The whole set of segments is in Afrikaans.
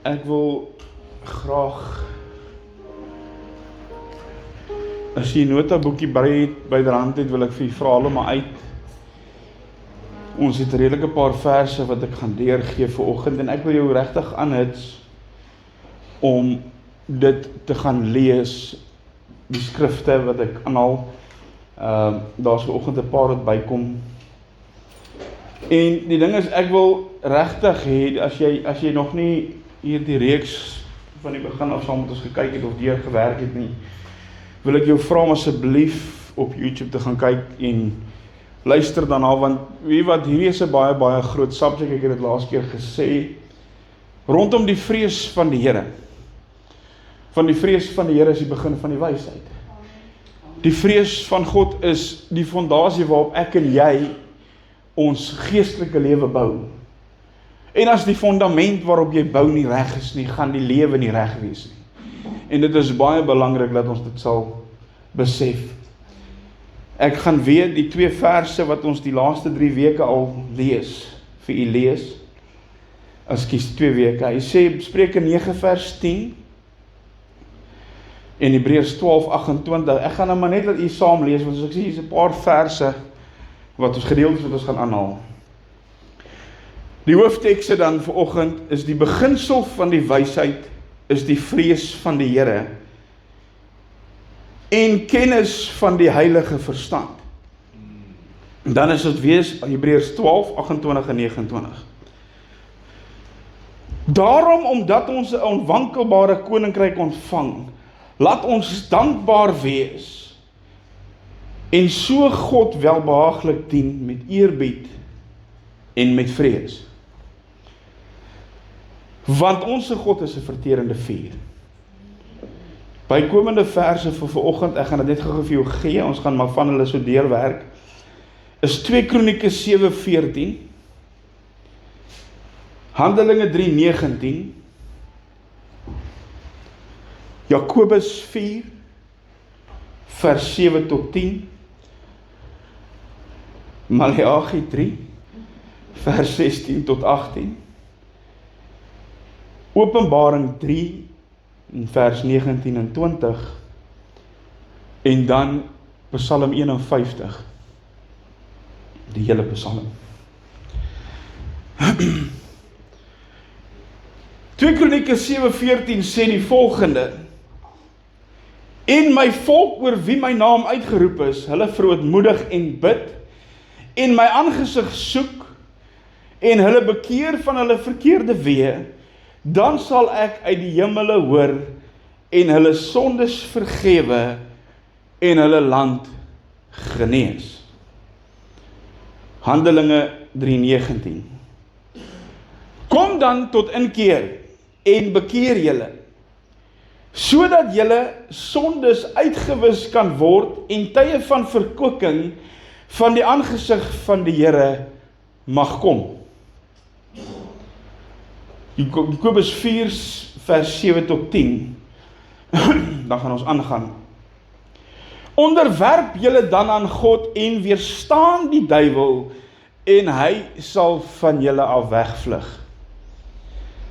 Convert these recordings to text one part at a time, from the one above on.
Ek wil graag, as jy 'n notaboekie byderhand het, wil ek vir jy vra hulle maar uit. Ons het redelike paar verse wat ek gaan deurgee vir oggend, en ek wil jou regtig aanhits om dit te gaan lees, die skrifte wat ek aanhaal. Daar's vir oggend 'n paar wat bykom. En die ding is, ek wil regtig hê, as jy nog nie hierdie reeks van die begin af saam met ons gekyk het of deurgewerk het nie, wil ek jou vra om asseblief op YouTube te gaan kyk en luister daarna, want weet wat, hierdie is 'n baie groot subjek, ek het dit laas keer gesê, rondom die vrees van die Here. Van die vrees van die Here is die begin van die wysheid. Die vrees van God is die fondasie waarop ek en jy ons geestelike lewe bou. En as die fondament waarop jy bou nie reg is nie, gaan die lewe nie reg wees nie. En dit is baie belangrik dat ons dit sal besef. Ek gaan weer die 2 verse wat ons die laaste 3 weke al lees, vir u lees. Ekskuus, 2 weke. Hy sê, Spreuke 9 vers 10 en Hebreërs 12:28. Ek gaan nou maar net laat u saam lees, want soos ek sê, hier is 'n paar verse wat ons gedeeltes wat ons gaan aanhaal. Die hooftekste dan vir oggend is die beginsel van die wysheid is die vrees van die Here en kennis van die heilige verstand. En dan is dit weer Hebreërs 12:28 en 29. Daarom, omdat ons 'n onwankelbare koninkryk ontvang, laat ons dankbaar wees en so God welbehaaglik dien met eerbied en met vrees. Want onze God is 'n verterende vuur. Bykomende verse vir vanoggend, ek gaan dit net gou vir jou gee, ons gaan maar van hulle so deurwerk, is 2 Kronieke 7:14, Handelinge 3:19, Jakobus 4, vers 7 tot 10, Maleagi 3, vers 16 tot 18, Openbaring 3, vers 19 en 20, en dan Psalm 51, die hele Psalm. 2 Kronieke 7:14 sê die volgende: En my volk oor wie my naam uitgeroep is, hulle verootmoedig en bid, en my aangesig soek, en hulle bekeer van hulle verkeerde weë, dan sal ek uit die hemele hoor, en hulle sondes vergewe, en hulle land genees. Handelinge 3:19. Kom dan tot inkeer, en bekeer julle, sodat julle sondes uitgewis kan word, en tye van verkwikking van die aangesig van die Here mag kom. Jakobus 4 vers 7 tot 10, dan gaan ons aangaan. Onderwerp julle dan aan God en weerstaan die duiwel, en hy sal van julle af wegvlug.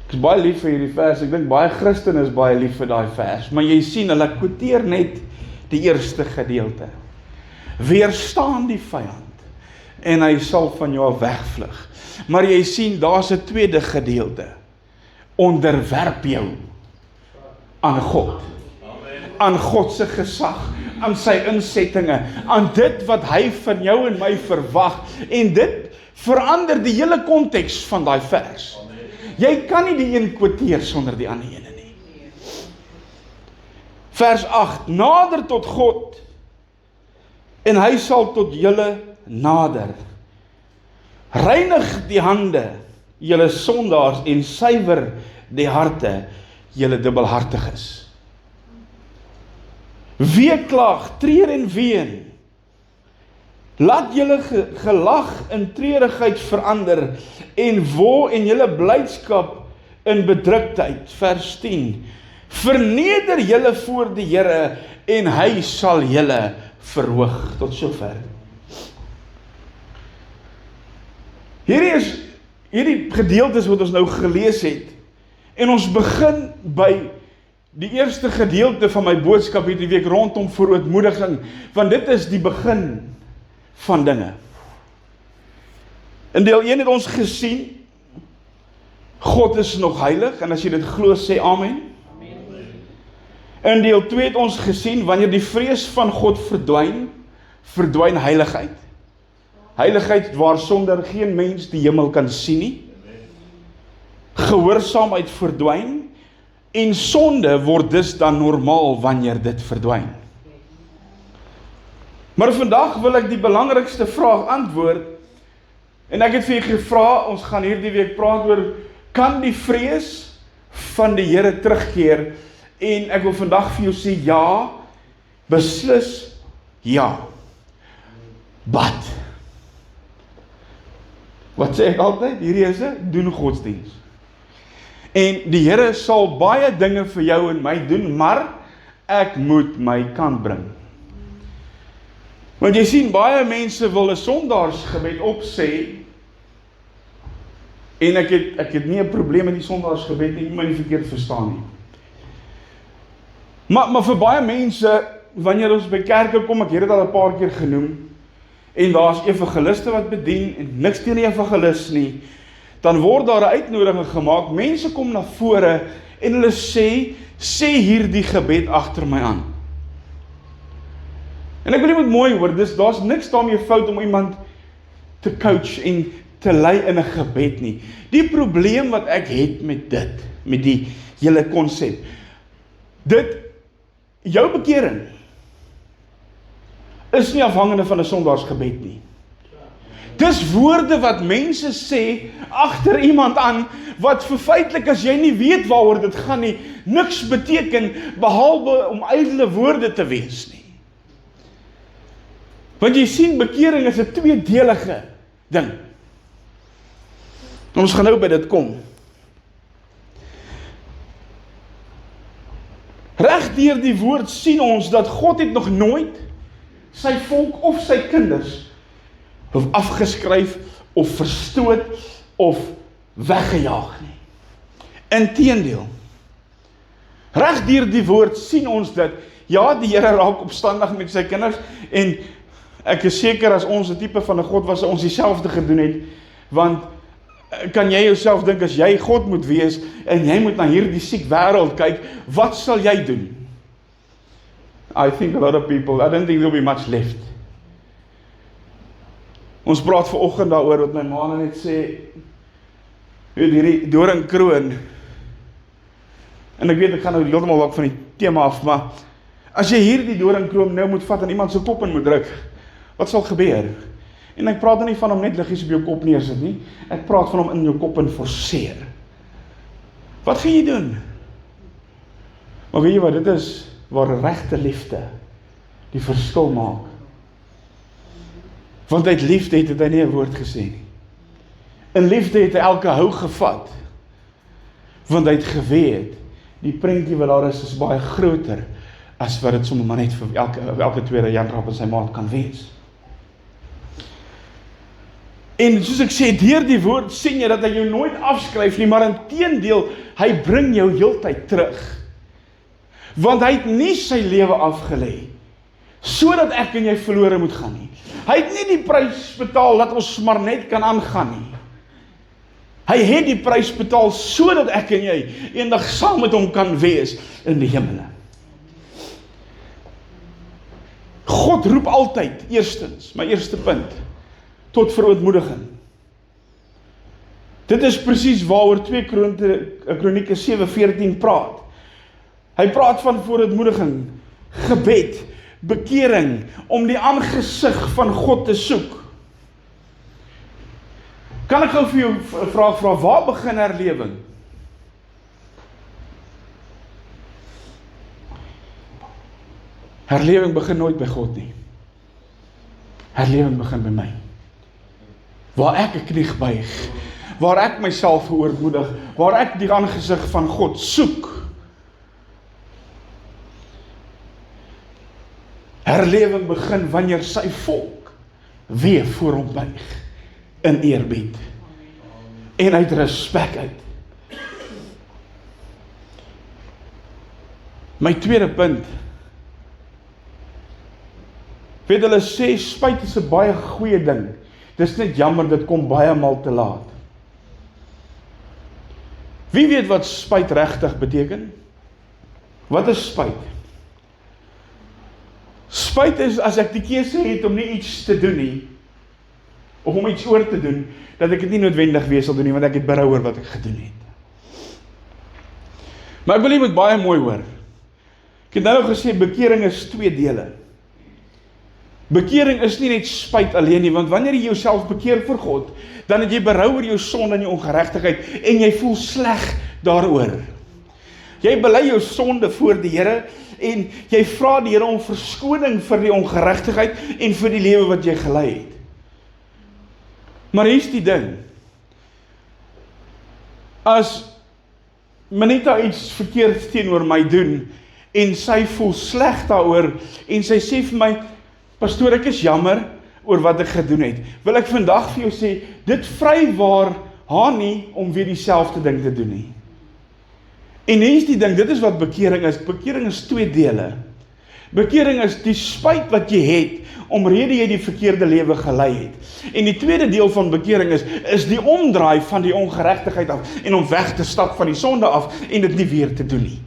Ek is baie lief vir hierdie vers, ek dink baie Christene is baie lief vir daai vers, maar jy sien, hulle quoteer net die eerste gedeelte. Weerstaan die vyand, en hy sal van jou af wegvlug. Maar jy sien, daar's 'n tweede gedeelte. Onderwerp jou aan God, aan God se gesag, aan sy insettinge, aan dit wat hy van jou en my verwag, en dit verander die hele konteks van daai vers. Jy kan nie die een quoteer sonder die ander ene nie. Vers 8, nader tot God, en hy sal tot julle nader. Reinig die hande, julle sondaars, en suiwer die harte, julle dubbelhartiges. Weeklaag, treur en ween. Laat julle gelag in treurigheid verander, en julle blydskap in bedruktheid. Vers 10. Verneder julle voor die Here, en hy sal julle verhoog. Tot sover. Hierdie gedeeltes wat ons nou gelees het, En ons begin by die eerste gedeelte van my boodskap hierdie week rondom verootmoediging, want dit is die begin van dinge. In deel 1 het ons gesien, God is nog heilig, en as jy dit glo, sê amen. In deel 2 het ons gesien, wanneer die vrees van God verdwyn, verdwyn heiligheid. Heiligheid waarsonder geen mens die hemel kan sien nie. Gehoorsaamheid verdwyn, en sonde word dus dan normaal wanneer dit verdwyn. Maar vandag wil ek die belangrikste vraag antwoord, en ek het vir julle gevra, ons gaan hierdie week praat oor, kan die vrees van die Here terugkeer? En ek wil vandag vir jou sê, ja, beslis, ja. But, wat sê ek altyd? Hierdie is doen godsdiens. En die Here sal baie dinge vir jou en my doen, maar ek moet my kant bring. Want jy sien, baie mense wil 'n sondaarsgebed opsê, en ek het nie 'n probleem met die sondaarsgebed nie, my nie verkeerd verstaan nie. Maar vir baie mense, wanneer ons by kerke kom, ek het dit al 'n paar keer genoem, en daar is evangeliste wat bedien, en niks teen die evangelis nie, dan word daar 'n uitnodiging gemaak, mense kom na vore, en hulle sê hierdie gebed agter my aan. En ek wil nie mooi hoor, daar's niks daarmee fout om iemand te coach en te lei in 'n gebed nie. Die probleem wat ek het met dit, met die hele konsep, jou bekering is nie afhangende van 'n sondaarsgebed nie. Dis woorde wat mense sê agter iemand aan, wat vir feitelik as jy nie weet waaroor dit gaan nie, niks beteken, behalwe om ydelle woorde te wees nie. Want jy sien, bekering is 'n tweedelige ding. Ons gaan nou by dit kom. Reg deur die woord sien ons dat God het nog nooit sy volk of sy kinders of afgeskryf of verstoot of weggejaag nie. Inteendeel, reg deur die woord sien ons dat, ja, die Here raak opstandig met sy kinders, en ek is seker as ons 'n tipe van 'n God was, ons dieselfde gedoen het, want kan jy jouself dink, as jy God moet wees, en jy moet na hierdie siek wêreld kyk, wat sal jy doen? I think a lot of people, I don't think there'll be much left. Ons praat vanoggend daaroor, wat my ma net sê, hierdie doringkroon, en ek weet, ek gaan nou heeltemal dalk van die tema af, maar as jy hierdie doringkroon nou moet vat en iemand se kop in moet druk, wat sal gebeur? En ek praat nie van hom net liggies op jou kop neersit nie, ek praat van hom in jou kop en forceer. Wat gaan jy doen? Maar weet jy wat, dit is waar regte liefde die verskil maak. Want uit liefde het hy nie 'n woord gesê nie. In liefde het hy elke hou gevat, want hy het geweet, die prentjie wat daar is baie groter, as wat dit sommer maar net vir elke tweede Jan Rapp en sy maat kan wees. En soos ek sê, deur die woord sien jy dat hy jou nooit afskryf nie, maar inteendeel, hy bring jou heeltyd terug. Want hy het nie sy lewe afgelê, sodat ek en jy verlore moet gaan nie. Hy het nie die prys betaal, dat ons maar net kan aangaan nie. Hy het die prys betaal, sodat ek en jy eendag saam met hom kan wees in die hemele. God roep altyd, eerstens, my eerste punt, tot verootmoediging. Dit is presies waaroor 2 Kronieke 7:14 praat. Hy praat van verootmoediging, gebed, bekering, om die aangesig van God te soek. Kan ek gou vir jou 'n vraag vra, waar begin herlewing? Herlewing begin nooit by God nie. Herlewing begin by my. Waar ek 'n knie buig, waar ek myself verootmoedig, waar ek die aangesig van God soek. Herlewing begin wanneer sy volk weer voor hom buig in eerbied en uit respek uit. My tweede punt. Weet hulle sê, spyt is 'n baie goeie ding. Dis net jammer, dit kom baie maal te laat. Wie weet wat spyt regtig beteken? Wat is spyt? Spyt is as ek die keuse het om nie iets te doen nie, of om iets oor te doen, dat ek dit nie noodwendig weer sal doen nie, want ek het berou oor wat ek gedoen het. Maar ek wil jy moet baie mooi hoor. Ek het nou gesê, bekering is 2 dele. Bekering is nie net spyt alleen nie, want wanneer jy jouself bekeer vir God, dan het jy berou oor jou sonde en jou ongeregtigheid, en jy voel sleg daaroor. Jy bely jou sonde voor die Here, en jy vra die Here om verskoning vir die ongeregtigheid, en vir die lewe wat jy gelei het. Maar hier is die ding, as Minita iets verkeerd teenoor my doen, en sy voel sleg daaroor, en sy sê vir my, pastoor, ek is jammer oor wat ek gedoen het, wil ek vandag vir jou sê, dit vrywaar haar nie om weer dieselfde ding te doen nie. En hier is die ding, dit is wat bekering is. Bekering is 2 dele. Bekering is die spyt wat jy het, omrede jy die verkeerde lewe gelei het. En die tweede deel van bekering is die omdraai van die ongeregtigheid af, en om weg te stap van die sonde af, en dit nie weer te doen nie.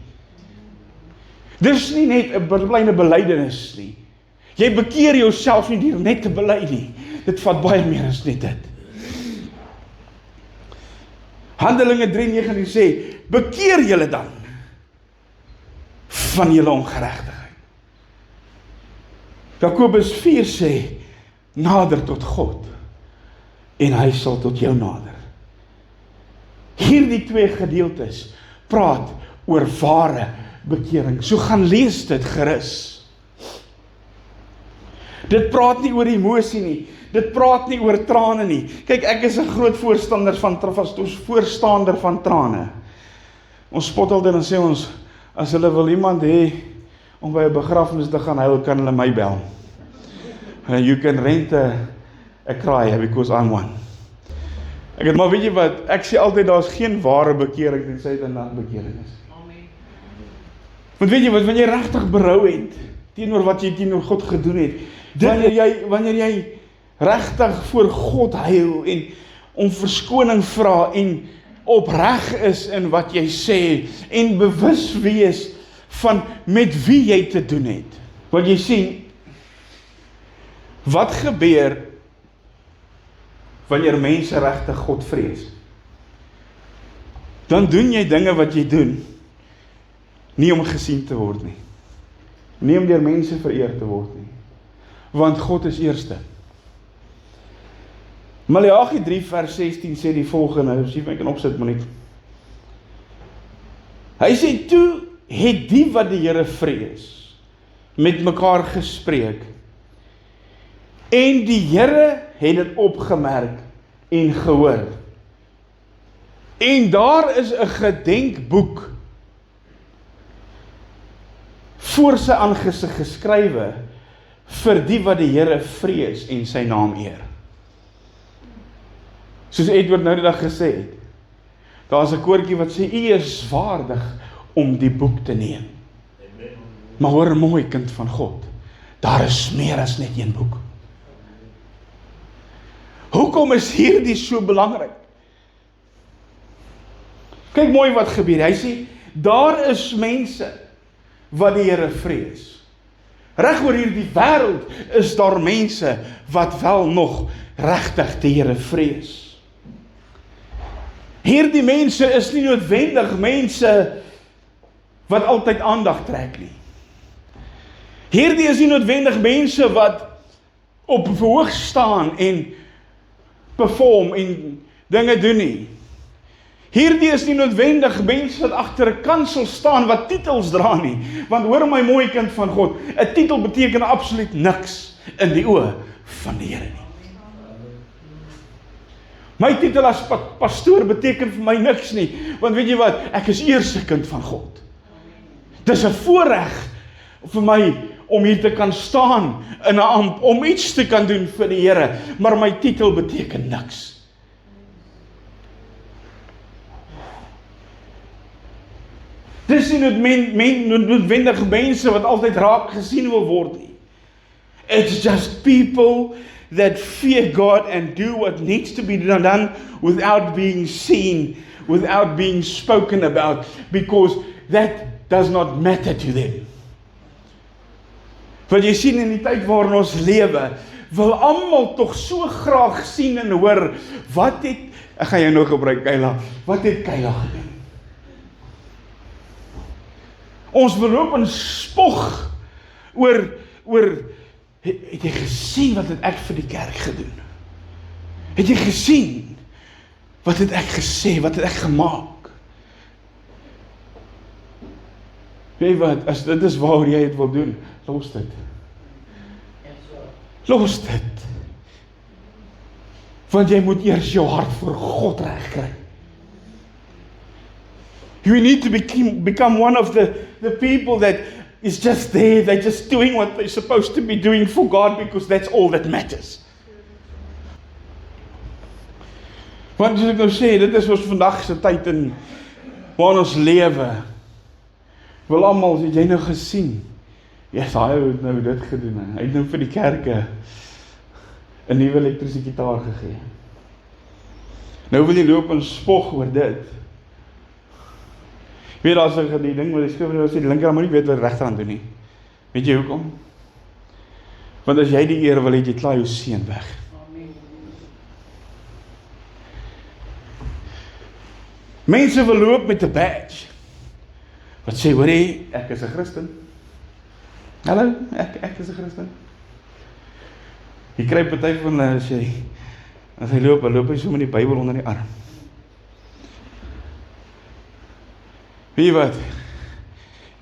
Dis nie net 'n klein belydenis nie. Jy bekeer jouself nie deur net te bely nie. Dit vat baie meer as net dit. Handelinge 3:19 sê, bekeer julle dan van julle ongeregtigheid. Jakobus 4 sê, nader tot God, en hy sal tot jou nader. Hierdie 2 gedeeltes praat oor ware bekering. So gaan lees dit gerus. Dit praat nie oor emosie nie. Dit praat nie oor trane nie. Kyk, ek is 'n groot voorstander van trane. Ons spot altyd en sê ons, as hulle wil iemand hê om by 'n begrafnis te gaan huil, kan hulle my bel. You can rent a cry because I'm one. Maar weet jy wat, ek sê altyd, daar is geen ware bekering tensy dit 'n bekering is. Want weet jy wat, wanneer jy regtig berou het teenoor wat jy teenoor God gedoen het, wanneer jy regtig voor God huil en om verskoning vra en opreg is in wat jy sê en bewus wees van met wie jy te doen het. Want jy sien, wat gebeur wanneer mense regtig God vrees? Dan doen jy dinge wat jy doen, nie om gesien te word nie. Nie om deur mense vereer te word nie. Want God is eerste. Maleagi 3 vers 16 sê die volgende, sien ek kan opsit maar net. Hy sê, toe het die wat die Here vrees, met mekaar gespreek, en die Here het dit opgemerk en gehoor. En daar is 'n gedenkboek voor sy aangesig geskrywe vir die wat die Here vrees en sy naam eer. Soos Edward nou die dag gesê het, daar is 'n koortjie wat sê, u is waardig om die boek te neem. Maar hoor mooi, kind van God, daar is meer as net een boek. Hoekom is hierdie so belangrik? Kyk mooi wat gebeur, hy sê, daar is mense wat die Here vrees. Reg oor hierdie wêreld is daar mense wat wel nog regtig die Here vrees. Hierdie mense is nie noodwendig mense wat altyd aandag trek nie. Hierdie is nie noodwendig mense wat op verhoog staan en perform en dinge doen nie. Hierdie is nie noodwendig mense wat agter 'n kansel staan wat titels dra nie. Want hoor my mooi kind van God, 'n titel beteken absoluut niks in die oë van die Here nie. My titel as pastoor beteken vir my niks nie, want weet jy wat, ek is eers 'n kind van God. Dis 'n voorreg vir my om hier te kan staan in 'n amp, om iets te kan doen vir die Here, maar my titel beteken niks. Dis nie noodwendig mense wat altyd raak gesien wil word nie. It's just people that fear God and do what needs to be done without being seen, without being spoken about, because that does not matter to them. Want jy sien in die tyd waarin ons lewe, wil almal tog so graag sien en hoor, ek gaan jou nou gebruik, Kayla, wat het Kayla gedoen? Ons wil loop en spog oor, het jy gesien wat het ek vir die kerk gedoen? Het jy gesien wat het ek gesê, wat het ek gemaak? Weet jy wat, as dit is waar jy het wil doen, los dit. Los dit. Want jy moet eers jou hart vir God reg kry. You need to become one of the people that is just there, they're just doing what they're supposed to be doing for God, because that's all that matters. Want soos ek nou sê, dit is ons vandag se tyd in waar ons lewe. Wil almal, het jy nou gesien? Ja, hy het nou dit gedoen. Hy het nou vir die kerke 'n nuwe elektriese gitaar gegee. Nou wil jy loop en spog oor dit. Weet as ek die ding wat die skrif sê, die linkerhand moet nie weet wat die regterhand doen nie. Weet jy hoekom? Want as jy die eer wil, het jy klaar jou seën weg. Mense wil loop met 'n badge. Wat sê, hoor jy, ek is 'n Christen. Hallo, ek is 'n Christen. Jy kry party van hulle sê, as hy loop hy so met die Bybel onder die arm. Weet jy wat?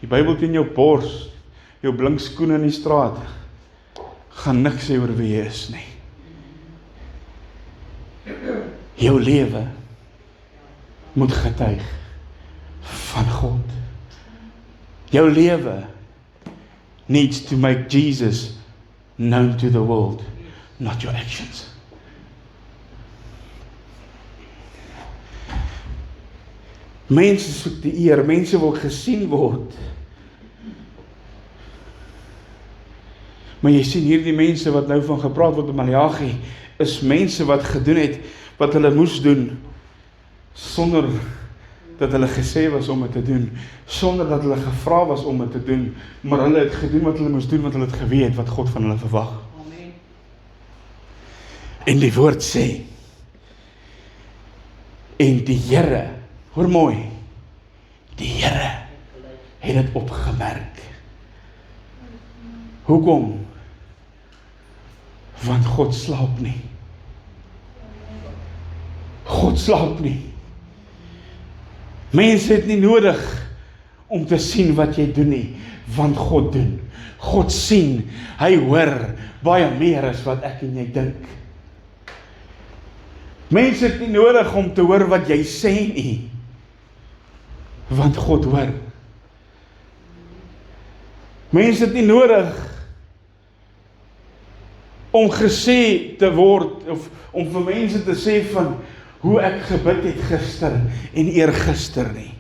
Die Bybel teen jou bors, jou blink skoene in die straat, gaan niks sê oor wie jy is nie. Jou lewe moet getuig van God. Jou lewe needs to make Jesus known to the world, not your actions. Mense soek die eer, mense wil gesien word. Maar jy sien hierdie mense wat nou van gepraat word in Maleagi, is mense wat gedoen het wat hulle moes doen, sonder dat hulle gesê was om dit te doen, sonder dat hulle gevra was om dit te doen, maar hulle het gedoen wat hulle moes doen, want hulle het geweet wat God van hulle verwag. Amen. En die woord sê, en die Here, hoor mooi, die Here het dit opgemerk. Hoekom? Want God slaap nie. God slaap nie. Mense het nie nodig om te sien wat jy doen nie, want God doen. God sien, hy hoor baie meer as wat ek en jy dink. Mense het nie nodig om te hoor wat jy sê nie, want God hoor. Mense het nie nodig om gesê te word, of om vir mense te sê van hoe ek gebid het gister en eergister nie.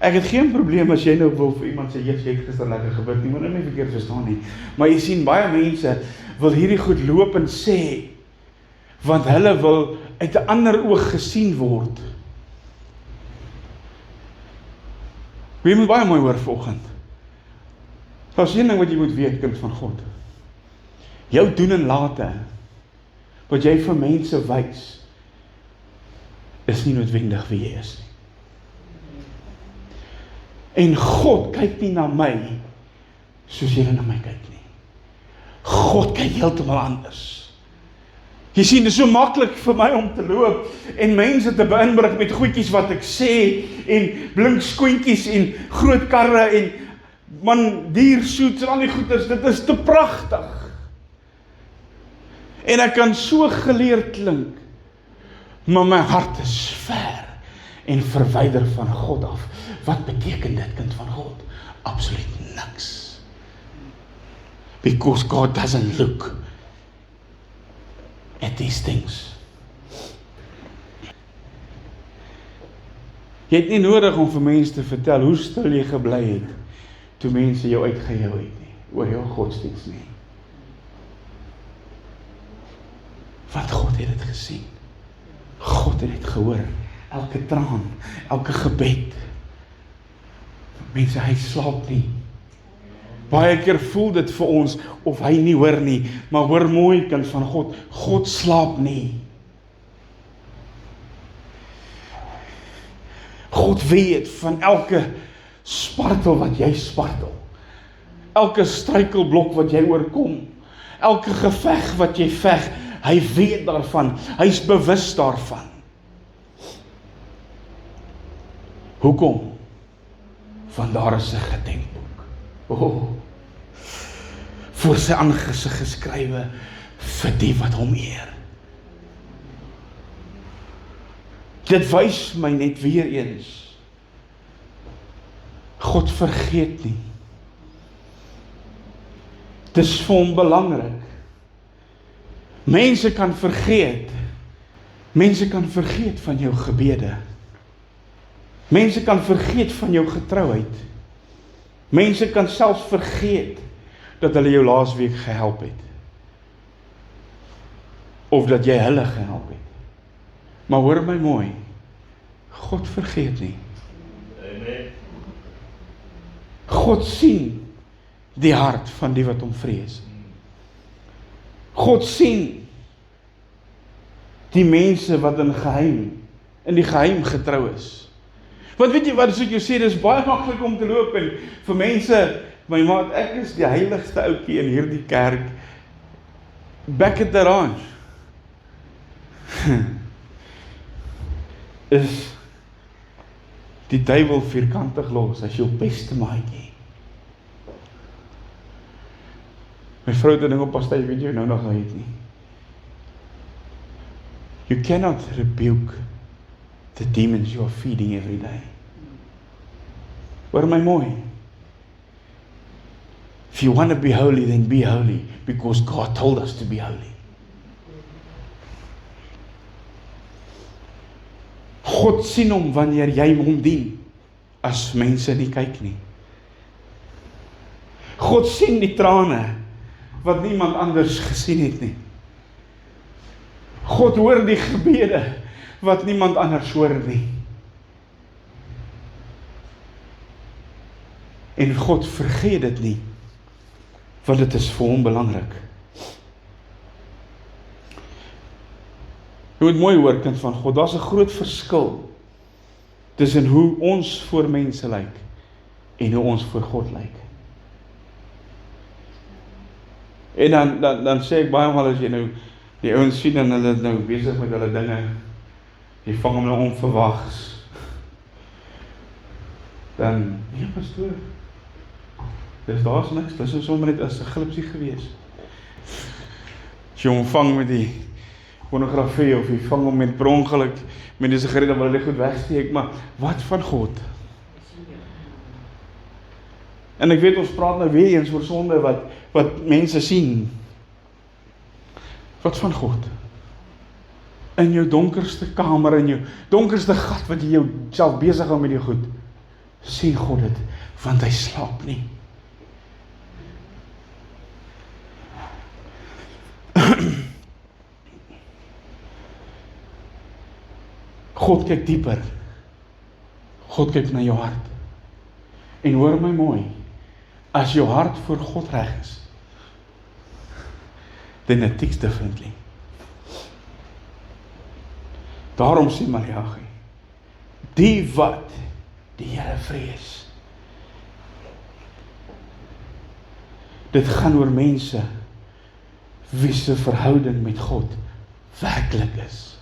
Ek het geen probleem as jy nou wil vir iemand sê, jy het gister lekker gebid nie, maar nou nie verkeerd verstaan nie. Maar jy sien, baie mense wil hierdie goed loop en sê, want hulle wil uit 'n ander oog gesien word. Jy moet baie mooi hoor vanoggend. Daar's een ding wat jy moet weet, kind van God. Jou doen en late, wat jy vir mense wys, is nie noodwendig wie jy is nie. En God kyk nie na my, soos jy na my kyk nie. God kyk heeltemal anders. Jy sien, dit is so maklik vir my om te loop, en mense te beïnvloed met goedjies wat ek sê, en blink skoentjies, en groot karre, en man, diersoets, en al die goeders, dit is te pragtig. En ek kan so geleerd klink, maar my hart is ver en verwyder van God af. Wat beteken dit, kind van God? Absoluut niks. Because God doesn't look at these things. Jy het nie nodig om vir mense te vertel hoe stil jy gebly het, toe mense jou uitgehou het nie, oor jou godsdienst nie. Want God het dit gesien. God het dit gehoor. Elke traan, elke gebed. Mense, hy slaap nie. Baie keer voel dit vir ons, of hy nie hoor nie, maar hoor mooi, kind van God, God slaap nie. God weet van elke spartel wat jy spartel, elke struikelblok wat jy oorkom, elke geveg wat jy veg, hy weet daarvan, hy is bewus daarvan. Hoekom? Want daar is 'n gedenkboek. Voor sy aangesig geskrywe, vir die wat hom eer. Dit wys my net weer eens, God vergeet nie. Dis vir hom belangrik. Mense kan vergeet. Mense kan vergeet van jou gebede. Mense kan vergeet van jou getrouheid. Mense kan selfs vergeet dat hulle jou laasweek gehelp het. Of dat jy hulle gehelp het. Maar hoor my mooi, God vergeet nie. God sien die hart van die wat hom vrees. God sien die mense wat in die geheim getrou is. Want weet jy wat ek jou sê, dit is baie maklik om te loop en vir mense, my maat, ek is die heiligste ouetjie in hierdie kerk, back at the ranch, is die duiwel vierkantig los, as jou beste maatjie. My vrou het 'n ding op pastei, weet jy nou nog het nie. You cannot rebuke the demons you are feeding every day. Hoor my mooi. If you want to be holy, then be holy, because God told us to be holy. God sien hom wanneer jy hom dien, as mense nie kyk nie. God sien die trane, wat niemand anders gesien het nie. God hoor die gebede, wat niemand anders hoor nie. En God vergeet dit nie, want dit is vir hom belangrik. Jy moet mooi hoor, kind van God, daar's 'n groot verskil tussen hoe ons voor mense lyk en hoe ons voor God lyk. En dan sê ek baie maal, as jy nou die ouens sien en hulle nou besig met hulle dinge, jy vang hom nou onverwags, dan, nee pastoor, daar's niks, dis is sommer net as 'n glipsie gewees. As jy hom vang met die pornografie, of jy vang hom met per ongeluk, met die sigaret, dan wil hy goed wegsteek, maar wat van God? En ek weet, ons praat nou weer eens oor sonde, wat mense sien. Wat van God? In jou donkerste kamer, in jou donkerste gat, wat jy jou self besig hou met die goed, sien God dit, want hy slaap nie. God kyk dieper. God kyk na jou hart. En hoor my mooi, as jou hart voor God reg is, then it ticks differently. Daarom sê Maleagi, die wat die Here vrees, dit gaan oor mense, wie se verhouding met God werklik is.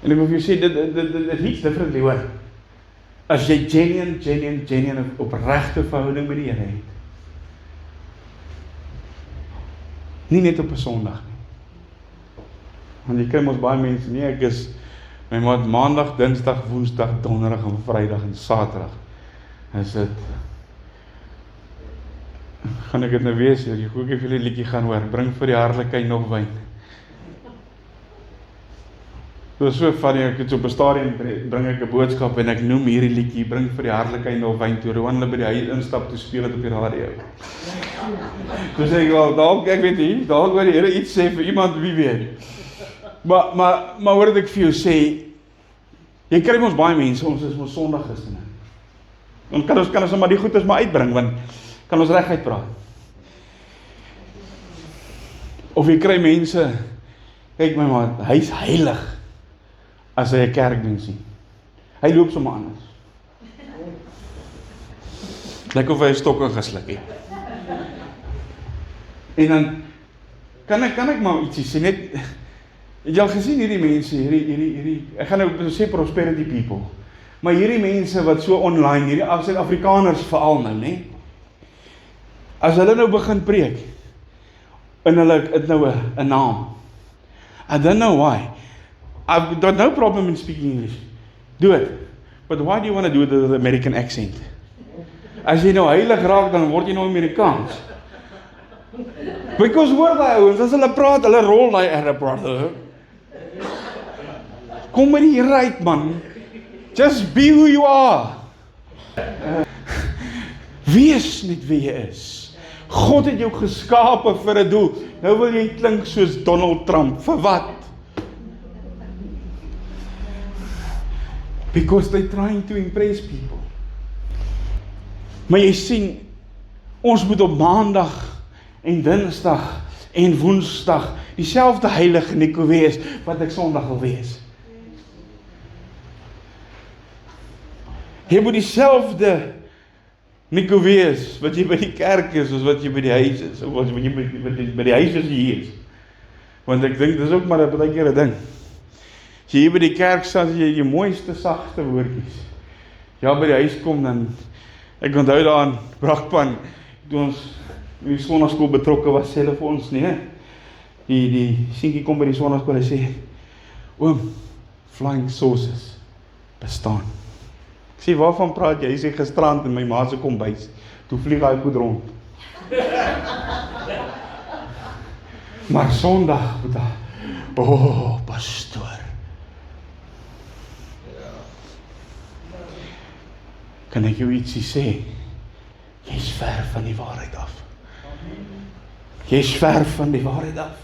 En ek wil vir jou sê, dit hits differently hoor. As jy genuine opregte verhouding met die Here het. Nie net op 'n Sondag nie. Want jy kry mos baie mense, nee, ek is my maandag, dinsdag, woensdag, donderdag en vrydag en saterdag. Is dit, gaan ek dit nou wees, jy ook even die liedjie gaan hoor, bring vir die harlekyn nog wyn. Dit was so funny, ek het op 'n stadium bring ek 'n boodskap en ek noem hierdie liedjie, bring vir die hartlikheid of wyn toe, Rowan hulle by die huis instap toe speel het op die radio. Toe sê ek wel, dalk, ek weet nie, dalk wil die Here iets sê vir iemand, wie weet. Maar hoor ek vir jou sê, jy kry ons baie mense, ons is ons Sondag Christene. Dan kan ons maar die goedes maar uitbring, want kan ons reguit praat. Of jy kry mense, kyk my man, hy is heilig as hy 'n kerkdiens sien. Hy loop sommer anders. Lyk of hy 'n stok ingesluk het. En dan kan ek maar ietsie sê, net, het jy al gesien hierdie mense, hierdie, ek gaan nou sê prosperity people, maar hierdie mense wat so online, hierdie Suid-Afrikaners veral nou, né? As hulle nou begin preek, en hulle het nou 'n naam, I don't know why. I've got no problem in speaking English. Do it. But why do you want to do it with an American accent? As jy nou heilig raak, dan word jy nou Amerikaans. Because hoor daai ouens, as hulle praat, hulle rol daai R, brother. Kom met die Here uit, man. Just be who you are. Wees net wie jy is. God het jou geskape vir 'n doel. Nou wil jy klink soos Donald Trump. Vir wat? Because they're trying to impress people. Maar jy sien, ons moet op Maandag en Dinsdag en Woensdag dieselfde heilige Nico wees wat ek Sondag wil wees. Jy moet dieselfde Nico wees wat jy by die kerk is, as wat jy by die huis is, of wat jy by die huis is hier is. Want ek dink, dis ook maar 'n baie keer 'n ding. As jy hier by die kerk staan, as jy die mooiste, sagste woordjies. Ja, by die huis kom, dan, ek onthou daar in Brakpan, toe ons in die sonnaskool betrokke was, sê hulle vir ons, nee, die seentjie kom by die sonnaskool en sê, oom, flying saucers bestaan. Ek sê, waarvan praat jy? Hy sê, gisterand in my ma se kombuis, toe vlieg hy goed rond. Maar Sondag, pastoor. Kan ek jou ietsie sê? Jy is ver van die waarheid af. Jy is ver van die waarheid af.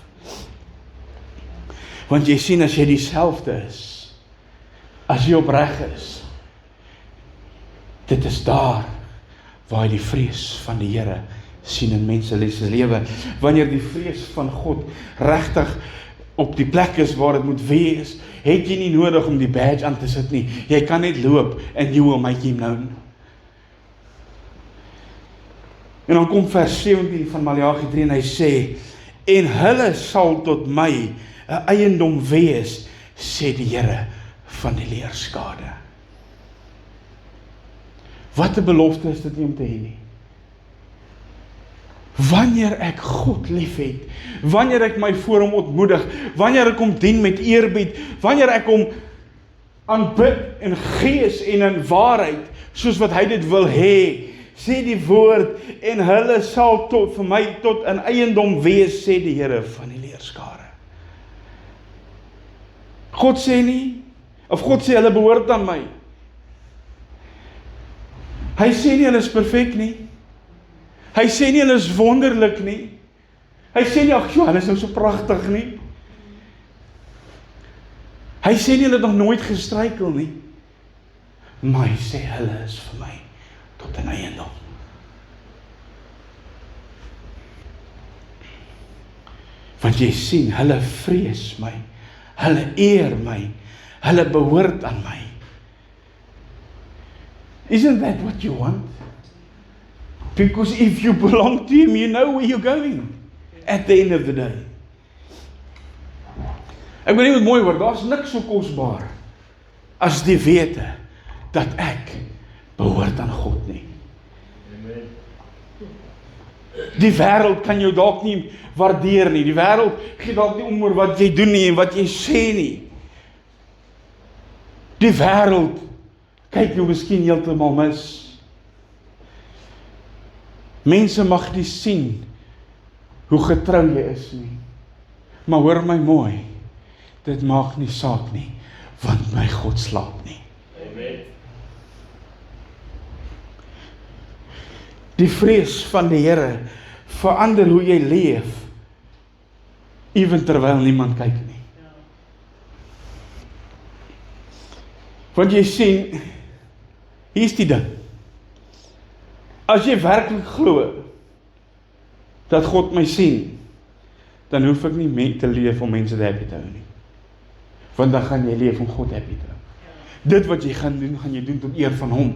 Want jy sien, as jy dieselfde is, as jy opreg is, dit is daar waar jy die vrees van die Here sien in mense se lewe. Wanneer die vrees van God regtig op die plek is waar dit moet wees, het jy nie nodig om die badge aan te sit nie. Jy kan net loop and you will make him known. En dan kom vers 17 van Maleagi 3 en hy sê, en hulle sal tot my 'n eiendom wees, sê die Here van die leerskade. Wat 'n belofte is dit nie om te hê nie. Wanneer ek God lief het, wanneer ek my voor hom ontmoedig, wanneer ek hom dien met eerbied, wanneer ek hom aanbid in gees en in waarheid, soos wat hy dit wil hê, sê die woord, en hulle sal vir my tot 'n eiendom wees, sê die Here van die leerskare. God sê nie, of God sê hulle behoort aan my. Hy sê nie hulle is perfek nie. Hy sê nie hulle is wonderlik nie. Hy sê nie, ag, hulle is nou so pragtig nie. Hy sê nie hulle het nog nooit gestruikel nie. Maar hy sê hulle is vir my tot 'n eiendom. Want jy sien, hulle vrees my, hulle eer my, hulle behoort aan my. Isn't that what you want? Because if you belong to him, you know where you're going at the end of the day. Ek wil nie wat mooi word, daar's niks so kosbaar as die wete dat ek behoort aan God nie. Die wêreld kan jou dalk nie waardeer nie. Die wêreld gee dalk nie om oor wat jy doen nie en wat jy sê nie. Die wêreld kyk jou miskien heeltemal mis. Mense mag nie sien hoe getrou jy is nie. Maar hoor my mooi, dit maak nie saak nie. want my God slaap nie. Amen. Die vrees van die Here verander hoe jy leef, ewen terwyl niemand kyk nie. Want jy sien, hier is die ding. As jy werklik glo dat God my sien, dan hoef ek nie te leef om mense happy te hou nie. Want dan gaan jy leef om God happy te hou. Dit wat jy gaan jy doen tot eer van hom.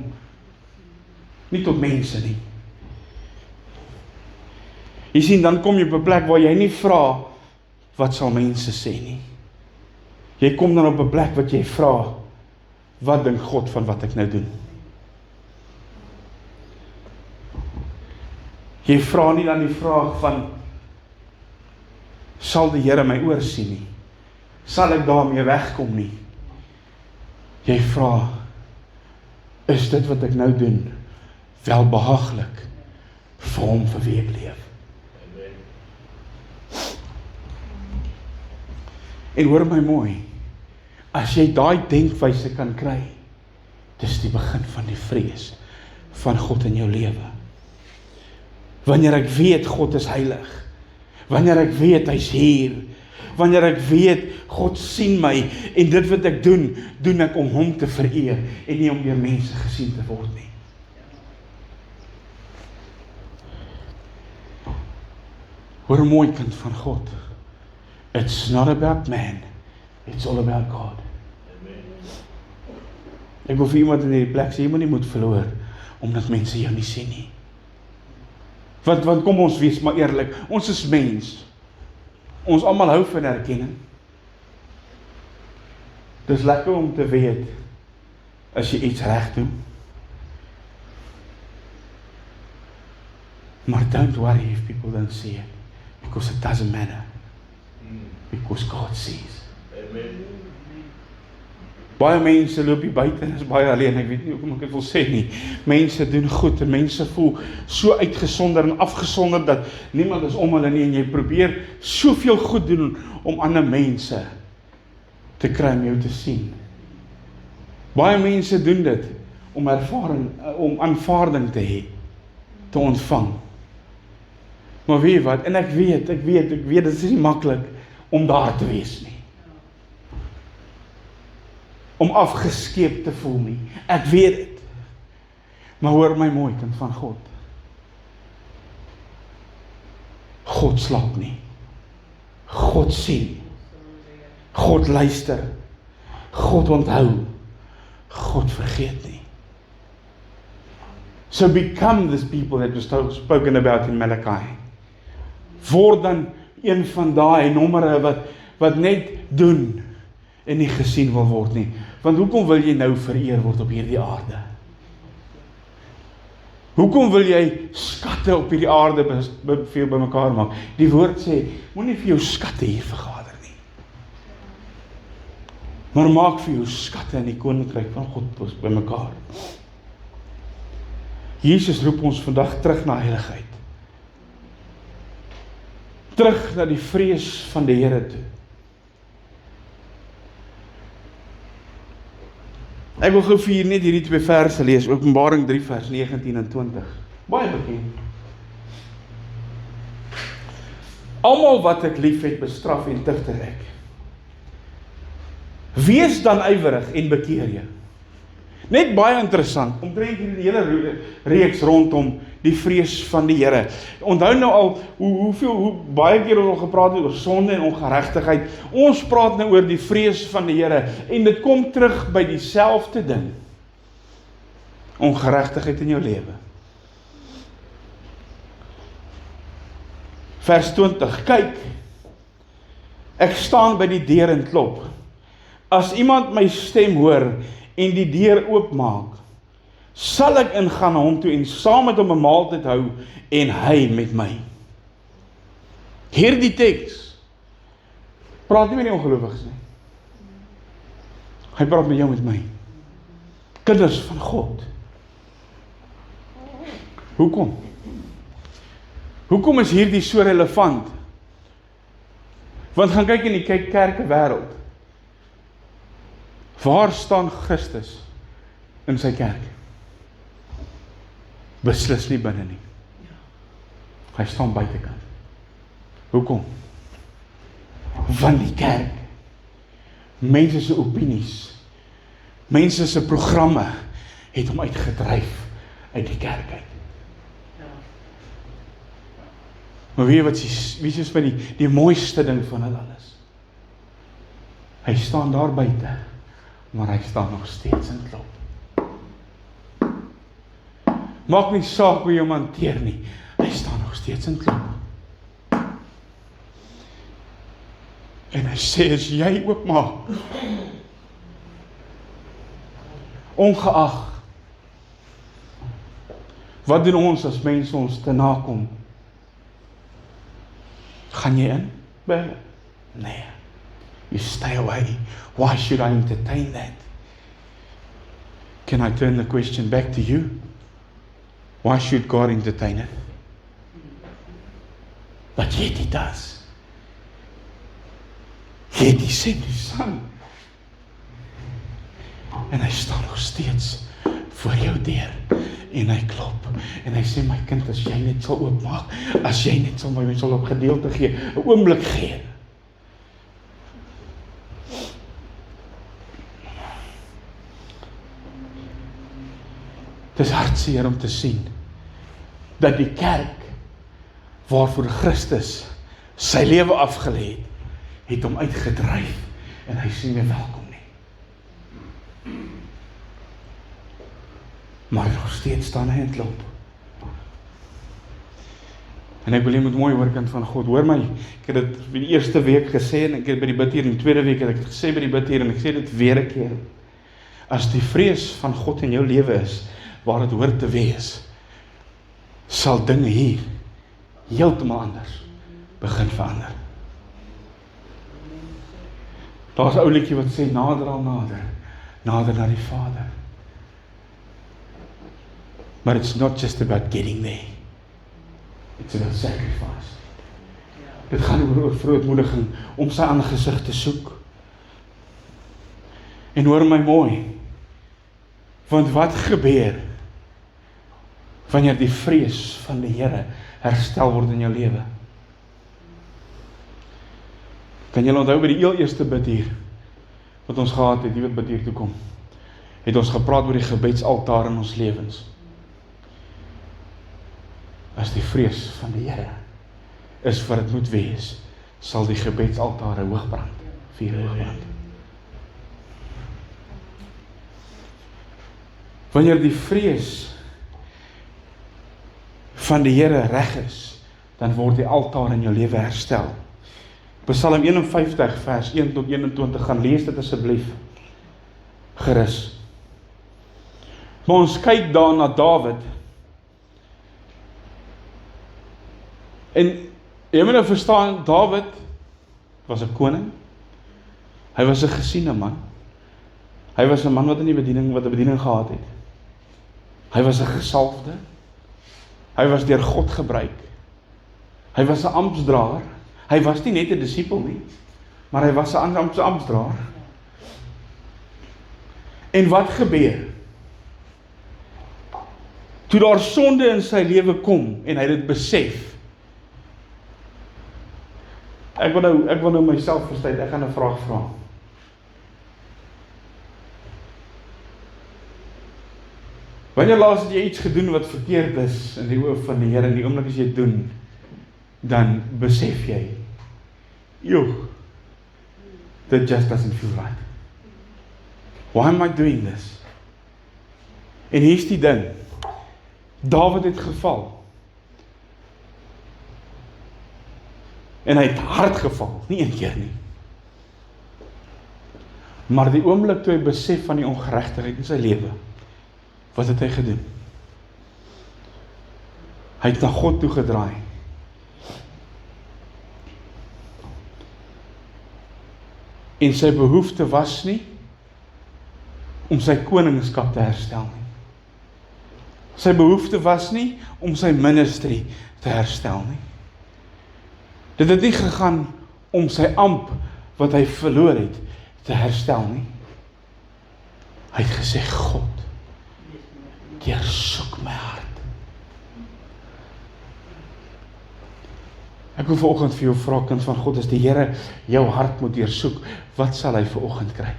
Nie tot mense nie. Jy sien, dan kom jy op 'n plek waar jy nie vra, wat sal mense sê nie. Jy kom dan op 'n plek wat jy vra, wat dink God van wat ek nou doen? Jy vra nie dan die vraag van, sal die Here my oorsien nie? Sal ek daarmee wegkom nie? Jy vra, is dit wat ek nou doen, welbehaaglik vir hom vir wie ek leef? En hoor my mooi, as jy daai denkwyse kan kry, dis die begin van die vrees van God in jou lewe. Wanneer ek weet God is heilig, wanneer ek weet hy's hier, wanneer ek weet God sien my en dit wat ek doen, doen ek om hom te vereer en nie om deur mense gesien te word nie. Hoor mooi, kind van God. It's not about man, it's all about God. Ek wil vir iemand in die plek sê, jy moet nie moed verloor, omdat mense jou nie sien nie. Want kom ons wees maar eerlik, ons is mens. Ons almal hou van erkenning. Dis lekker om te weet, as jy iets reg doen. Maar don't worry if people don't see it, because it doesn't matter. Because God sees. Amen. Baie mense loop hier buite en is baie alleen, ek weet nie hoe ek dit wil sê nie. Mense doen goed en mense voel so uitgesonder en afgesonder dat niemand is om hulle nie en jy probeer soveel goed doen om ander mense te kry om jou te sien. Baie mense doen dit om aanvaarding te hê, te ontvang. Maar weet jy wat, en ek weet, dit is nie maklik om daar te wees nie. Om afgeskeep te voel nie. Ek weet dit. Maar hoor my mooi, kind van God. God slaap nie. God sien. God luister. God onthou. God vergeet nie. So become this people that was spoken about in Malachi. Word dan een van daai nommere wat net doen en nie gesien wil word nie. Want hoekom wil jy nou vereer word op hierdie aarde? Hoekom wil jy skatte op hierdie aarde veel bymekaar maak? Die woord sê, moenie vir jou skatte hier vergader nie. Maar maak vir jou skatte in die koninkryk van God bymekaar. Jesus roep ons vandag terug na heiligheid. Terug na die vrees van die Here toe. Ek wil gou vir net hierdie 2 verse lees, Openbaring 3 vers 19 en 20. Baie bekend. Almal wat ek lief het, bestraf en tigter ek. Wees dan ywerig en bekeer jy. Net baie interessant, omtrent hierdie hele reeks rondom die vrees van die Here. Onthou nou al, hoe baie keer ons al gepraat het oor sonde en ongeregtigheid. Ons praat nou oor die vrees van die Here, en dit kom terug by dieselfde ding. Ongeregtigheid in jou lewe. Vers 20, kyk, ek staan by die deur en klop. As iemand my stem hoor, en die deur oopmaak, sal ek ingaan na hom toe en saam met hom 'n maaltyd hou en hy met my. Hierdie teks praat nie met die ongelowiges nie. Hy praat met jou met my. Kinders van God. Hoekom? Hoekom is hierdie so relevant? Want gaan kyk in die kerke wêreld. Waar staan Christus in sy kerk? Beslis nie binne nie. Hy staan buitekant. Hoekom? Want die kerk, mense se opinies, mense se programme, het hom uitgedryf uit die kerk uit. Maar weet wat wie is by die mooiste ding van hulle alles? Hy staan daar buite, maar hy staan nog steeds in klop. Maak nie saak hoe jy hom hanteer nie, hy staan nog steeds in klop. En hy sê, as jy oopmaak, ongeag, wat doen ons as mense ons te nakom? Gaan jy in? By hulle? Nee. You stay away. Why should I entertain that? Can I turn the question back to you? Why should God entertain it? But yet he does. Yet he sent his son. En hy staan nog steeds voor jou deur. En hy klop. En hy sê, my kind, as jy net sal oopmaak, as jy net sal my mens sal op gedeelte gee, 'n oomblik gee. Dit is hartseer om te sien, dat die kerk, waarvoor Christus sy lewe afgelê het, het hom uitgedryf, en hy sê nie welkom nie. Maar nog steeds staan hy in klop. En ek wil jy moet mooi hoor, kind van God, hoor my, ek het dit by die eerste week gesê, en ek het by die bid hier, in die tweede week het ek het gesê by die bid hier, en ek sê dit weer 'n keer, as die vrees van God in jou lewe is, waar het hoort te wees, sal dinge hier, heeltemal anders, begin verander. Daar is 'n ou liedjie wat sê, nader al nader, nader na die Vader. But it's not just about getting there. It's about sacrifice. Dit gaan oor verootmoediging, om sy aangesig te soek. En hoor my mooi, want wat gebeur, wanneer die vrees van die Here herstel word in jou lewe? Kan julle onthou by die heel eerste bid hier, wat ons gehad het, die wat bid hier toe kom, het ons gepraat oor die gebedsaltaar in ons lewens. As die vrees van die Here is wat dit moet wees, sal die gebedsaltare hoog brand, vuur hoog brand. Wanneer die vrees van die Here reg is, dan word die altaar in jou lewe herstel. Psalm 51 vers 1 tot 21, gaan lees dit asseblief gerus. Maar ons kyk daar na Dawid, en jy moet nou verstaan, Dawid was 'n koning, hy was 'n gesiene man, hy was 'n man wat 'n bediening gehad het, hy was 'n gesalfde, hy was deur God gebruik, hy was 'n amptsdraer, hy was nie net 'n disipel nie, maar hy was 'n amptsdraer. En wat gebeur? Toe daar sonde in sy lewe kom, en hy dit besef, ek wil nou myself verstaan, ek gaan 'n vraag vra. Wanneer laas het jy iets gedoen wat verkeerd is in die oë van die Here, en die oomblik as jy dit doen, dan besef jy, that just doesn't feel right. Why am I doing this? En hier's die ding, Dawid het geval, en hy het hard geval, nie een keer nie. Maar die oomblik toe hy besef van die ongeregtigheid in sy lewe, wat het hy gedoen? Hy het na God toe gedraai. En sy behoefte was nie om sy koningskap te herstel nie. Sy behoefte was nie om sy ministry te herstel nie. Dit het nie gegaan om sy amp wat hy verloor het te herstel nie. Hy het gesê, God, deursoek my hart. Ek wil vanoggend vir jou vra, kind van God, as die Here jou hart moet deursoek, wat sal hy vanoggend kry?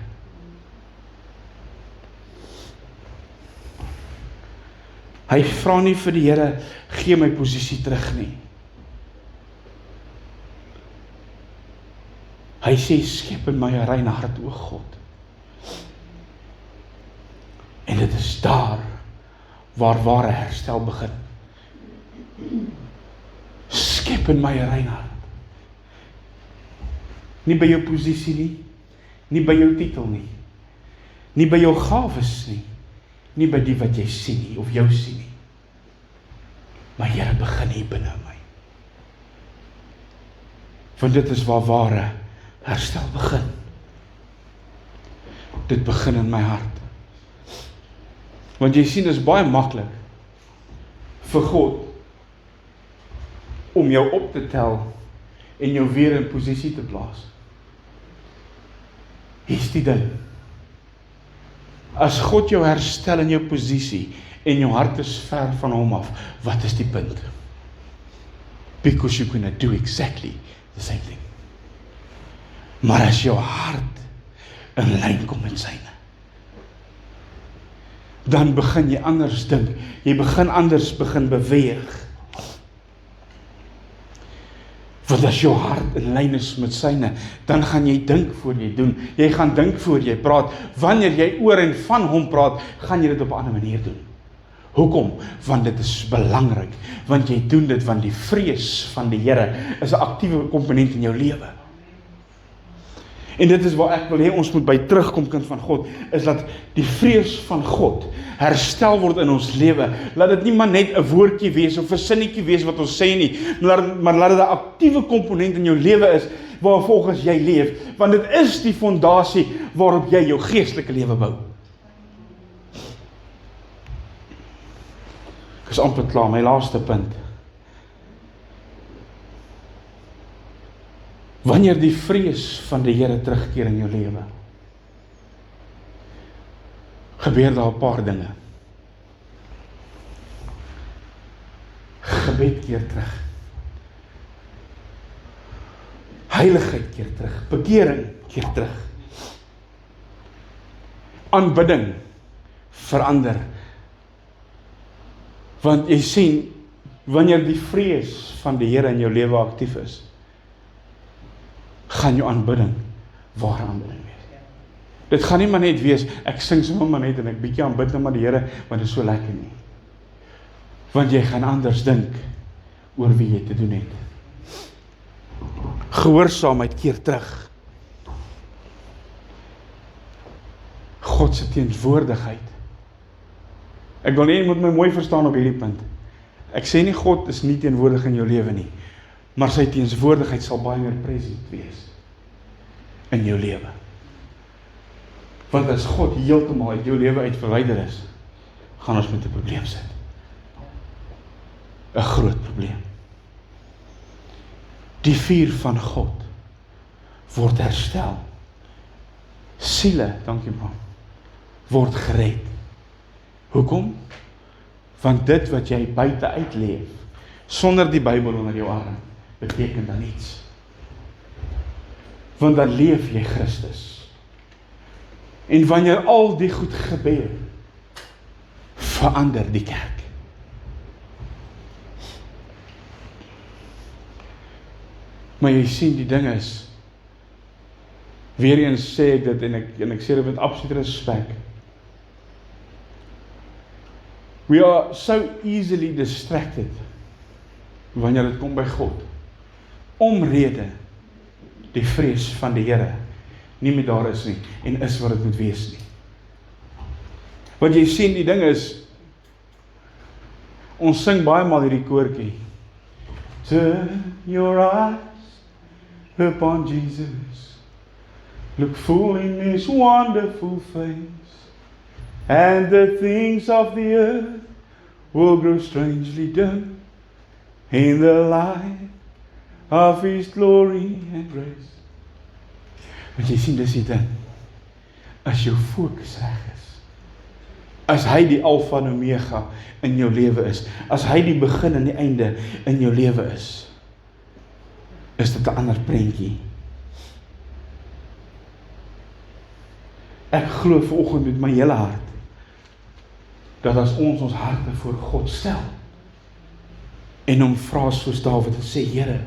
Hy vra nie vir die Here, gee my posisie terug nie. Hy sê, skep in my 'n rein hart, o God. En dit is daar waar ware herstel begin. Skep in my 'n rein hart. Nie by jou posisie nie, nie by jou titel nie, nie by jou gawes nie, nie by die wat jy sien nie, of jou sien nie. Maar Here, begin hier binne my. Want dit is waar ware herstel begin. Dit begin in my hart. Want jy sien, dit is baie maklik vir God om jou op te tel en jou weer in posisie te plaas. Hier is die ding. As God jou herstel in jou posisie en jou hart is ver van hom af, wat is die punt? Because you're gonna do exactly the same thing. Maar as jou hart in lyn kom met syne, dan begin jy anders dink, jy begin anders beweeg. Want as jou hart in lyn is met syne, dan gaan jy dink voor jy doen, jy gaan dink voor jy praat, wanneer jy oor en van hom praat, gaan jy dit op 'n ander manier doen. Hoekom? Want dit is belangrik, want jy doen dit want die vrees van die Here is 'n aktiewe komponent in jou lewe. En dit is waar ek wil hê ons moet by terugkom, kind van God, is dat die vrees van God herstel word in ons lewe. Laat dit nie maar net 'n woordjie wees of 'n sinnetjie wees wat ons sê nie, maar laat dit 'n aktiewe komponent in jou lewe is waarvolgens jy leef, want dit is die fondasie waarop jy jou geestelike lewe bou. Ek is amper klaar, my laaste punt. Wanneer die vrees van die Here terugkeer in jou lewe, gebeur daar 'n paar dinge. Gebed keer terug. Heiligheid keer terug. Bekering keer terug. Aanbidding verander. Want jy sien, wanneer die vrees van die Here in jou lewe aktief is, gaan jou aanbidding ware aanbidding wees. Dit gaan nie maar net wees, ek sing sommer maar net en ek bietjie aanbid nou maar die Here, want dit is so lekker nie. Want jy gaan anders dink oor wie jy te doen het. Gehoorsaamheid keer terug. God se teenwoordigheid. Ek wil nie, jy moet my mooi verstaan op hierdie punt. Ek sê nie God is nie teenwoordig in jou lewe nie, maar sy teenwoordigheid sal baie meer present wees in jou lewe. Want as God heeltemal uit jou lewe uit verwyder is, gaan ons met 'n probleem sit. 'n Groot probleem. Die vuur van God word herstel. Siele, dankie man, word gered. Hoekom? Want dit wat jy buite uitleef, sonder die Bybel onder jou arm, beteken dan niets. Want dan leef jy Christus. En wanneer al die goed gebeur, verander die kerk. Maar jy sien, die ding is, weer eens sê ek dit, en ek sê dit met absolute respek, we are so easily distracted, wanneer dit kom by God, omrede die vrees van die Here nie meer daar is nie, en is wat dit moet wees nie. Want jy sien, die ding is, ons sing baie maal hierdie koortjie, turn your eyes upon Jesus, look full in His wonderful face, and the things of the earth will grow strangely dim in the light of His glory and grace. Want jy sien, dis die ding, as jou fokus reg is, As hy die Alfa en Omega in jou lewe is, as hy die begin en die einde in jou lewe is dit 'n ander prentjie. Ek glo vanoggend met my hele hart, dat as ons harte voor God stel, en hom vra soos Dawid en sê, Here,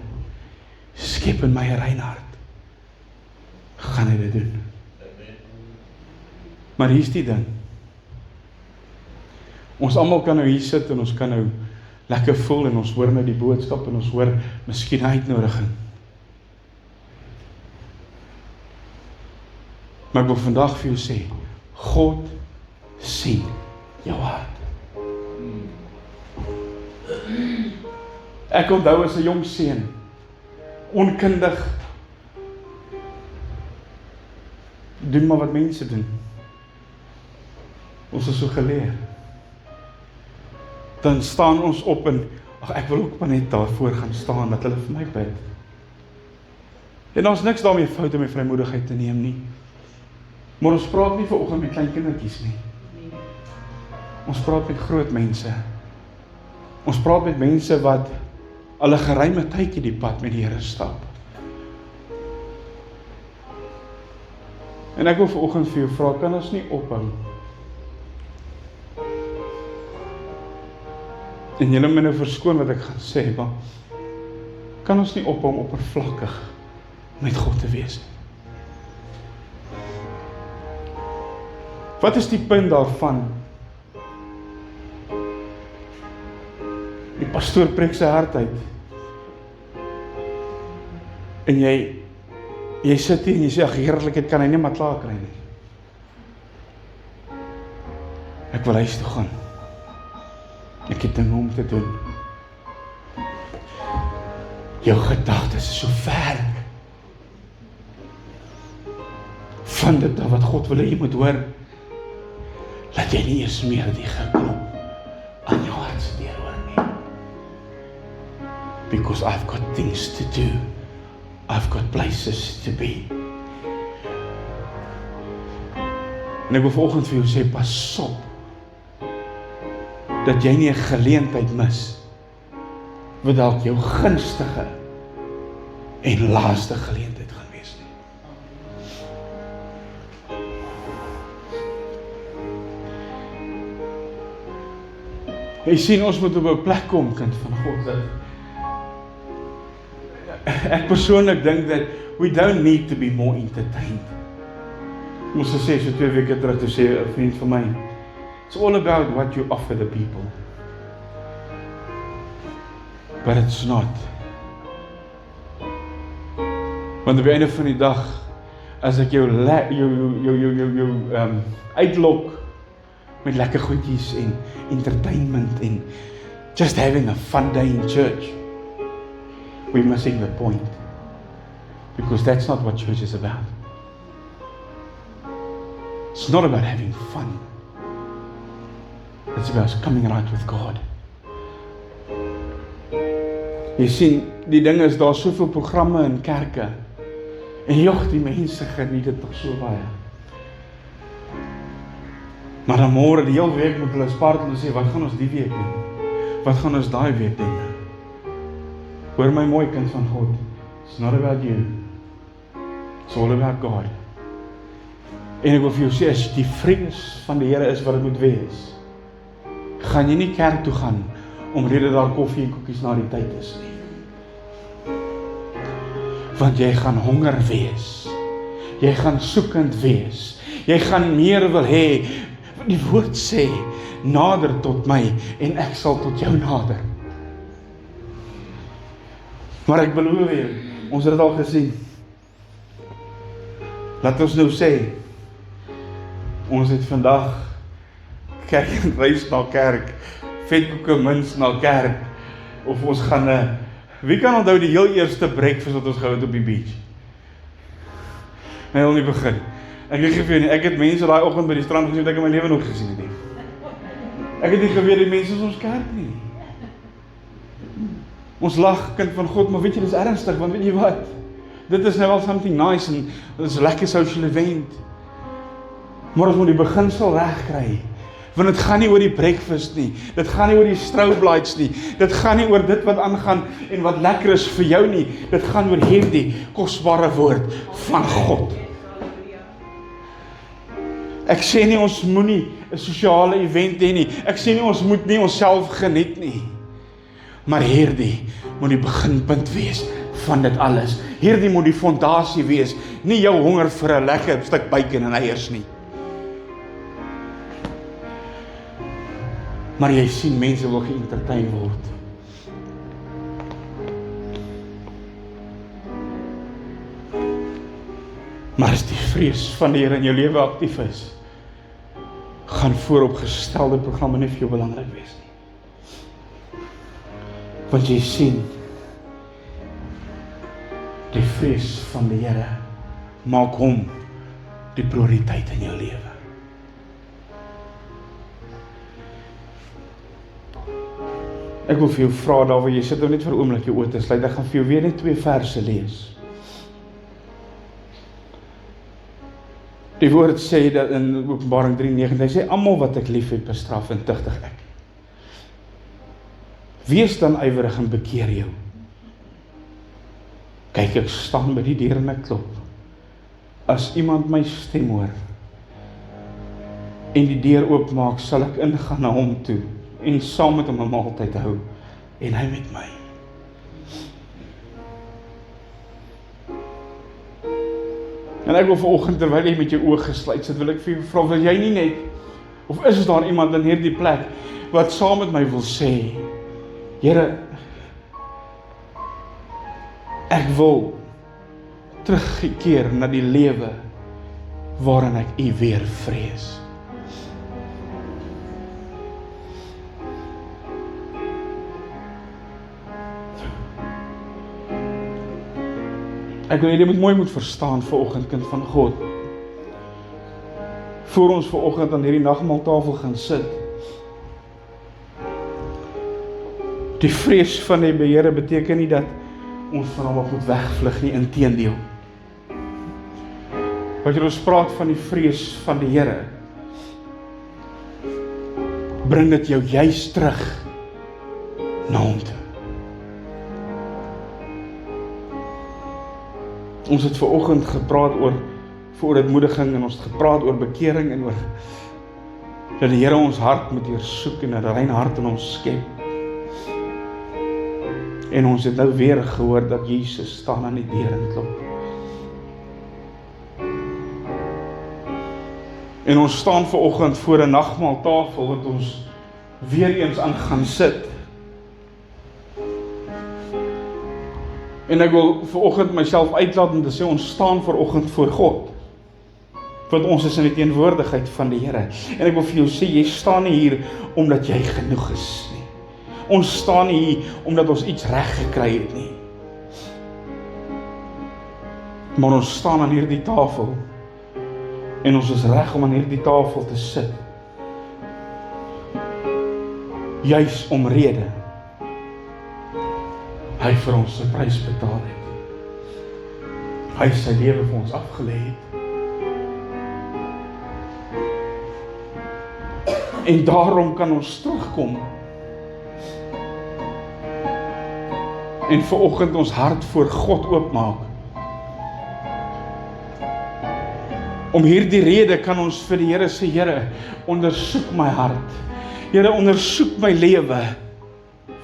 skep in my 'n rein hart, gaan hy dit doen. Maar hier's die ding, ons almal kan nou hier sit en ons kan nou lekker voel en ons hoor nou die boodskap en ons hoor miskien 'n uitnodiging. Maar ek wil vandag vir jou sê, God sien jou hart. Ek onthou as 'n jong seun, onkundig, doen maar wat mense doen. Ons is so geleer. Dan staan ons op en, ek wil ook maar net daarvoor gaan staan, dat hulle vir my bid. En daar's niks daarmee fout om my vrymoedigheid te neem nie. Maar ons praat nie vanoggend met klein kindertjies nie. Ons praat met groot mense. Ons praat met mense wat al 'n geruime tydjie die pad met die Here stap. En ek wil vanoggend vir jou vra, kan ons nie ophou? En julle moet nou verskoon wat ek gaan sê, maar kan ons nie ophou om oppervlakkig met God te wees? Wat is die punt daarvan? Die pastoor preek sy hart uit. En jy sit hier en jy sê, ag, heerlikheid kan hy nie maar klaar kry nie. Ek wil huis toe gaan. Ek het dinge om te doen. Jou gedagtes is so ver van dit wat God wil hê jy moet hoor, dat jy nie eens meer die geklop aan jou hart se deur hoor nie. Because I've got things to do. I've got places to be. En ek wil vanoggend vir jou sê, pas op, dat jy nie 'n geleentheid mis, wat dalk jou gunstige en laaste geleentheid gaan wees nie. Jy sien, ons moet op 'n plek kom, kind van God, dat ek persoonlik dink dat we don't need to be more entertained. Ek moes sê, so 2 weke terug, toe sê 'n vriend van my, it's all about what you offer the people. But it's not. Want op die einde van die dag, as ek jou uitlok met lekker goedjies en entertainment en just having a fun day in church, we're missing the point. Because that's not what church is about. It's not about having fun. It's about coming right with God. Jy sien, die ding is, daar soveel programme in kerke, en jog, die mense geniet dit toch so baie. Maar dan môre, die hele week moet hulle spartel en sê, wat gaan ons die week doen? Wat gaan ons daai week doen? Hoor my mooi, kind van God, it's not about you, it's all about God. En ek wil vir jou sê, as die vrees van die Here is wat het moet wees, gaan jy nie kerk toe gaan, omrede daar koffie en koekies na die tyd is nie. Want jy gaan honger wees, jy gaan soekend wees, jy gaan meer wil hê, die woord sê, nader tot my, en ek sal tot jou nader. Maar ek beloof jou, ons het dit al gesien, laat ons nou sê, ons het vandag, kyk en reis na kerk, vetkoeke mins na kerk, of ons gaan, wie kan onthou die heel eerste breakfast wat ons gehou het op die beach? Nee, wil nie begin. Ek het geweet nie, ek het mense daai oggend by die strand gesien, wat ek in my lewe nog gesien het nie. Ek het nie geweet die mense is ons kerk nie. Ons lag, kind van God, maar weet jy, dit is ernstig, want weet jy wat? Dit is nou wel something nice, en dit is 'n lekker social event. Maar ons moet die beginsel reg kry, Want dit gaan nie oor die breakfast nie, dit gaan nie oor die stroublaaids nie, dit gaan nie oor dit wat aangaan en wat lekker is vir jou nie, dit gaan oor hierdie kosbare woord van God. Ek sê nie ons moenie 'n sosiale event hê nie, ek sê nie ons moet nie onsself geniet nie, maar hierdie moet die beginpunt wees van dit alles. Hierdie moet die fondasie wees, nie jou honger vir 'n lekker stuk bacon en eiers nie. Maar jy sien, mense wil geëntertain word. Maar as die vrees van die Here in jou lewe aktief is, gaan vooropgestelde programme nie vir jou belangrik wees nie. Want jy sien, die vrees van die Here maak hom die prioriteit in jou lewe. Ek wil vir jou vra, daar waar jy sit, net vir 'n oomblik jou oë te sluit. Ek gaan vir jou weer net 2 verse lees. Die woord sê dat in Openbaring 3:9, hy sê, almal wat ek lief het, bestraf en tugtig ek. Wees dan ywerig en bekeer jou. Kyk, ek staan by die deur en ek klop. As iemand my stem hoor en die deur oopmaak, sal ek ingaan na hom toe en saam met hom 'n maaltyd hou en hy met my. En ek wil vanoggend, terwyl jy met jou oë gesluit sit, wil ek vir jou vra, wil jy nie net, of is daar iemand in hierdie plek wat saam met my wil sê, Here, ek wil teruggekeer na die lewe waarin ek U weer vrees. Ek wil jy moet verstaan vanoggend, kind van God. Voor ons vanoggend aan hierdie nagmaaltafel gaan sit, die vrees van die Here beteken nie dat ons van hom moet wegvlug nie, inteendeel. Wanneer ons praat van die vrees van die Here, bring dit jou juist terug na hom toe. Ons het vanoggend gepraat oor voorontmoediging en ons het gepraat oor bekering en oor dat die Here ons hart moet deursoek en 'n rein hart in ons skep. En ons het nou weer gehoor dat Jesus staan aan die deur en klop. En ons staan vanoggend voor 'n nagmaaltafel wat ons weer eens aan gaan sit. En ek wil vanoggend myself uitlaat om te sê, ons staan vanoggend voor God. Want ons is in die teenwoordigheid van die Here. En ek wil vir jou sê, jy staan nie hier omdat jy genoeg is nie. Ons staan nie hier omdat ons iets reg gekry het nie. Maar ons staan aan hierdie tafel. En ons is reg om aan hierdie tafel te sit. Juis omrede hy vir ons 'n prys betaal het. Hy sy lewe vir ons afgelê het. En daarom kan ons terugkom en vanoggend ons hart voor God oopmaak. Om hierdie rede kan ons vir die Here sê, Here, ondersoek my hart. Here, ondersoek my lewe.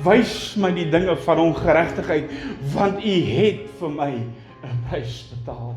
Wys my die dinge van ongeregtigheid, want U het vir my 'n prys betaal.